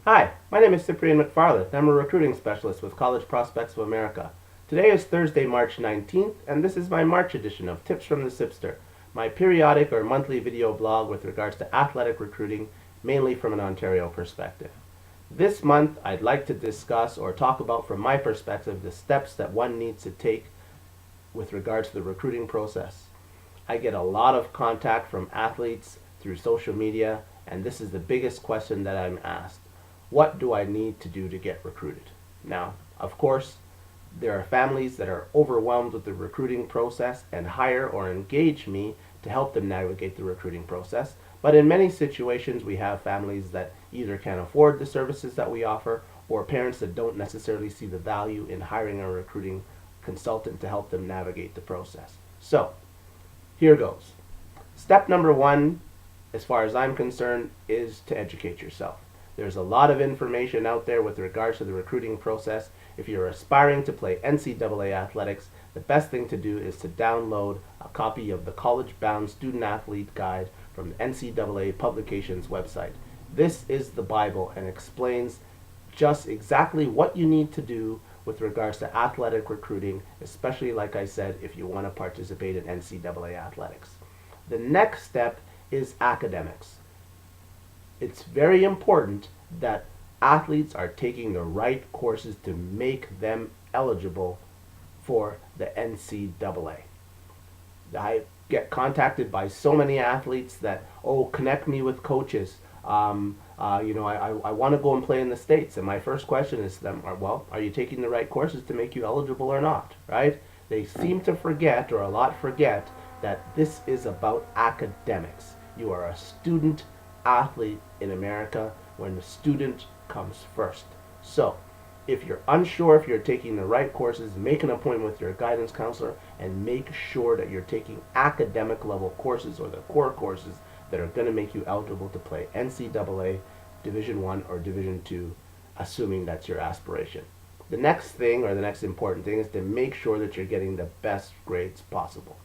Hi, my name is Cyprian McFarlane. I'm a recruiting specialist with College Prospects of America. Today is Thursday, March 19th, and this is my March edition of Tips from the Cypster, my periodic or monthly video blog with regards to athletic recruiting, mainly from an Ontario perspective. This month, I'd like to discuss or talk about from my perspective the steps that one needs to take with regards to the recruiting process. I get a lot of contact from athletes through social media, and this is the biggest question that I'm asked. What do I need to do to get recruited? Now, of course, there are families that are overwhelmed with the recruiting process and hire or engage me to help them navigate the recruiting process. But in many situations, we have families that either can't afford the services that we offer, or parents that don't necessarily see the value in hiring a recruiting consultant to help them navigate the process. So, here goes. Step number one, as far as I'm concerned, is to educate yourself. There's a lot of information out there with regards to the recruiting process. If you're aspiring to play NCAA athletics, the best thing to do is to download a copy of the College Bound Student Athlete Guide from the NCAA Publications website. This is the Bible and explains just exactly what you need to do with regards to athletic recruiting, especially, like I said, if you want to participate in NCAA athletics. The next step is academics. It's very important that athletes are taking the right courses to make them eligible for the NCAA. I get contacted by so many athletes that, connect me with coaches. I want to go and play in the States. And my first question is to them, are you taking the right courses to make you eligible or not, right? They seem to forget, or a lot forget, that this is about academics. You are a student athlete in America when the student comes first. So, if you're unsure if you're taking the right courses, make an appointment with your guidance counselor and make sure that you're taking academic level courses or the core courses that are going to make you eligible to play NCAA, Division I, or Division II, assuming that's your aspiration. The next thing, or the next important thing, is to make sure that you're getting the best grades possible.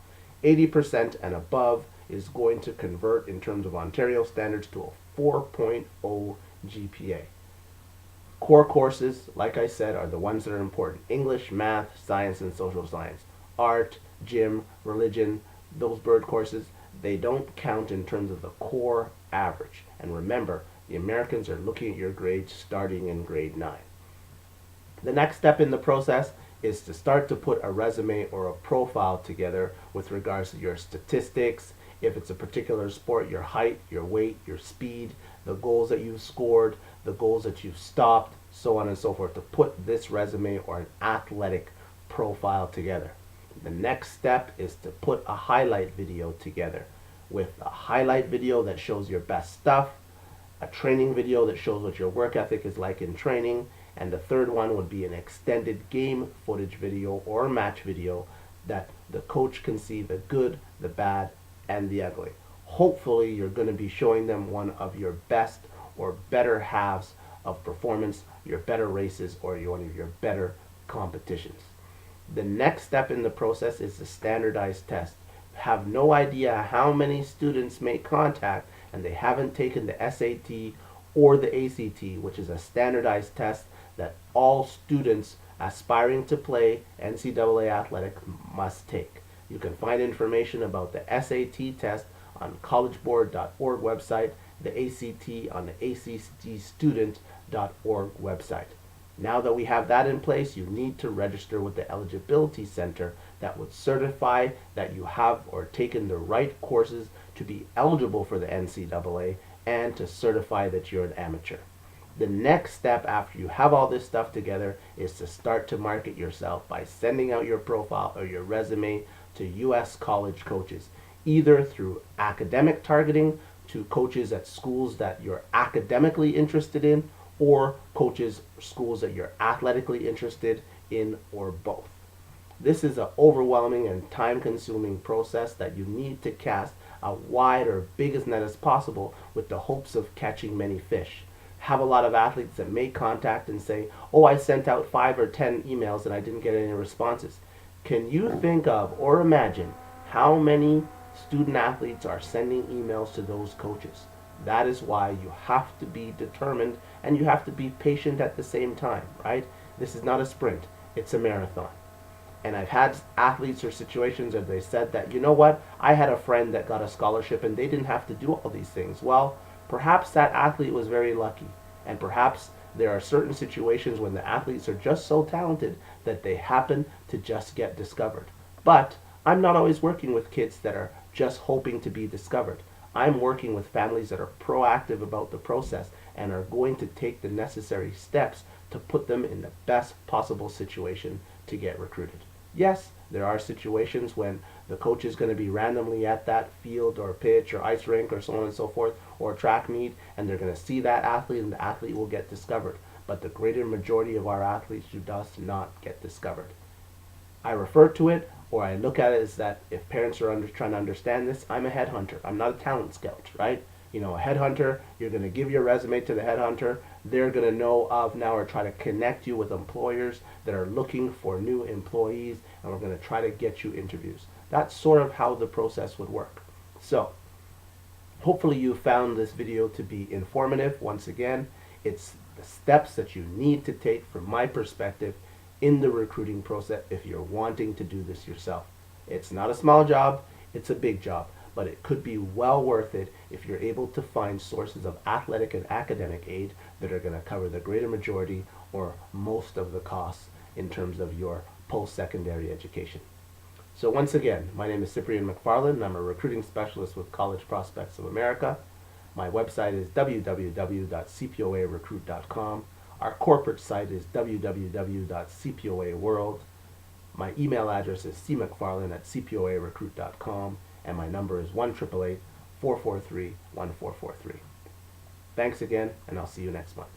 80% and above is going to convert in terms of Ontario standards to a 4.0 GPA. Core courses, like I said, are the ones that are important. English, math, science, and social science. Art, gym, religion, those bird courses, they don't count in terms of the core average. And remember, the Americans are looking at your grades starting in grade 9. The next step in the process is to start to put a resume or a profile together with regards to your statistics. If it's a particular sport, your height, your weight, your speed, the goals that you've scored, the goals that you've stopped, so on and so forth, to put this resume or an athletic profile together. The next step is to put a highlight video together with a highlight video that shows your best stuff, a training video that shows what your work ethic is like in training, and the third one would be an extended game footage video or match video that the coach can see the good, the bad, and the ugly. Hopefully you're going to be showing them one of your best or better halves of performance, your better races, or one of your better competitions. The next step in the process is the standardized test. Have no idea how many students make contact and they haven't taken the SAT or the ACT, which is a standardized test that all students aspiring to play NCAA athletic must take. You can find information about the SAT test on collegeboard.org website, the ACT on the actstudent.org website. Now that we have that in place, you need to register with the Eligibility Center that would certify that you have or taken the right courses to be eligible for the NCAA and to certify that you're an amateur. The next step after you have all this stuff together is to start to market yourself by sending out your profile or your resume to U.S. college coaches, either through academic targeting to coaches at schools that you're academically interested in, or coaches schools that you're athletically interested in, or both. This is an overwhelming and time-consuming process that you need to cast a wide or biggest net as possible with the hopes of catching many fish. Have a lot of athletes that make contact and say, I sent out 5 or 10 emails and I didn't get any responses. Can you think of or imagine how many student athletes are sending emails to those coaches? That is why you have to be determined and you have to be patient at the same time, right? This is not a sprint, it's a marathon. And I've had athletes or situations where they said that, you know what, I had a friend that got a scholarship and they didn't have to do all these things. Well, perhaps that athlete was very lucky. And perhaps there are certain situations when the athletes are just so talented that they happen to just get discovered. But I'm not always working with kids that are just hoping to be discovered. I'm working with families that are proactive about the process and are going to take the necessary steps to put them in the best possible situation to get recruited. Yes, there are situations when the coach is going to be randomly at that field or pitch or ice rink or so on and so forth, or track meet, and they're going to see that athlete and the athlete will get discovered. But the greater majority of our athletes do not get discovered. I refer to it, or I look at it as that if parents are trying to understand this, I'm a headhunter. I'm not a talent scout, right? You know, a headhunter, you're going to give your resume to the headhunter. They're going to know of now or try to connect you with employers that are looking for new employees, and we're going to try to get you interviews. That's sort of how the process would work. So, hopefully you found this video to be informative. Once again, it's the steps that you need to take from my perspective in the recruiting process if you're wanting to do this yourself. It's not a small job, it's a big job, but it could be well worth it if you're able to find sources of athletic and academic aid that are going to cover the greater majority or most of the costs in terms of your post-secondary education. So once again, my name is Cyprian McFarlane, and I'm a recruiting specialist with College Prospects of America. My website is www.cpoarecruit.com. Our corporate site is www.cpoaworld. My email address is cmcfarlane@cpoarecruit.com, and my number is 1-888-443-1443. Thanks again, and I'll see you next month.